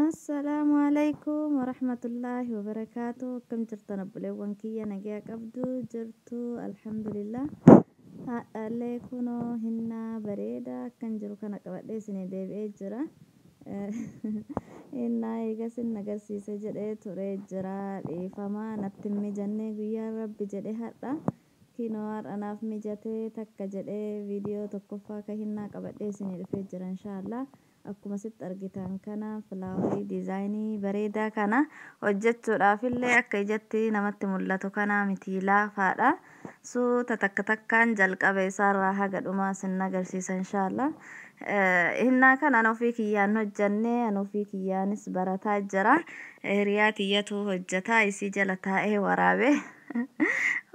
السلام عليكم ورحمة الله وبركاته. كم جرتنا بلوان كيا نجيا قبدو جرتو الحمد لله. عليكونو هنا بريدة كان جرو كان قبل سنة ديب إجرا. إنا يجسن نجسي سجد توري جرا فما نتمي جنة ويا رب جده هذا كينوار أنا في مجتة تكجد فيديو تكفى كهنا قبل سنة الفجر إن شاء الله. Akkuma sitti argitan kana filaawarii diizaayinii bareedaa kana hojjechuudhaaf illee akka ijatti namatti mul'atu kana miti laafaadha. Suuta takka takkaan jalqaba isaarraa haga dhumaa sin agarsiisa inshaallah. Innaa kana an ofii kiyyaan hojjannee an ofii kiyyaanis barataa jira. Hiriyaa tiyyatu hojjetaa isii jala taa'ee waraabe.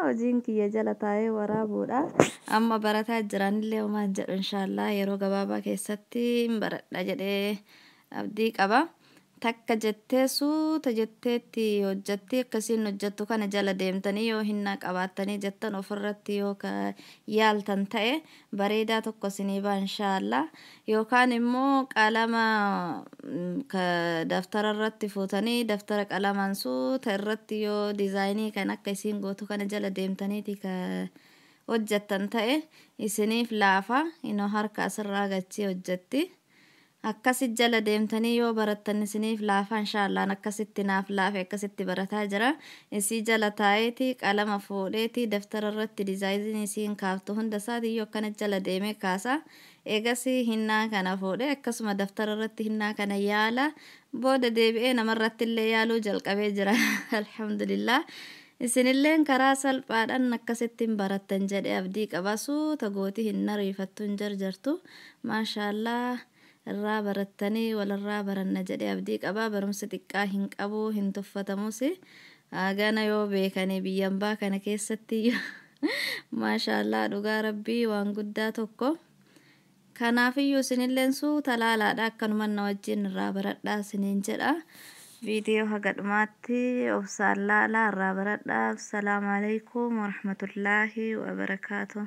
Hojiin kiyya jala taa'ee waraabuudha. Amma barataa jiranillee homaa jedhu inshaallah yeroo gabaabaa keessatti baradha jedhee abdii qaba. Takka jettee suuta jetteetti hojjettee akkasiin hojjettu kana jala deemtanii yoo hinnaa qabaattanii jettan ofirratti yoo yaaltan ta'e bareedaa tokko isinii ba'a inshaallah. Yookaan immoo qalama daftara irratti fuutanii daftara qalamaan suuta irratti yoo diizaayinii kan akka isiin gootu kana jala deemtaniiti hojjettan ta'e isiniif laafa inoo harka asirraa gachii hojjetti. Akkasi jala deemtanii yoo barattan isiniif laafa inshaallah akkasitti naaf laafe akkasitti barataa jira. Isii jala taa'eeti qalama fuudheeti daftara irratti diizaayinii isiin kaaftu hunda isaati yoo akkana jala deemee kaasa. Eegasii hinnaa kana fuudhee akkasuma daftara irratti hinnaa kana yaala booda deebi'ee namarratti illee yaaluu jalqabee jira. Alhamdulillah. Isinilleen karaa salphaadhaan akkasittiin barattan jedhee abdii qaba. Suuta gootii hin ariifattu hin jarjartu. Maashaallah. Irraa barattanii walirraa baranna jedhee abdii qaba. Barumsa xiqqaa hin qabu hin tuffatamus gana yoo beekanii biyyan baa kana keessatti maashaallah dhugaa rabbii waan guddaa tokko. Kanaafiyyuu isinilleen suuta laalaadha akkanumaan na wajjin irraa baradhaa isiniin jedha. Viidiyoo haga dhumaatti obsaan laalaa irraa baradhaa. Assalaamu alaykum warahmatullaahi wabarakaatuh.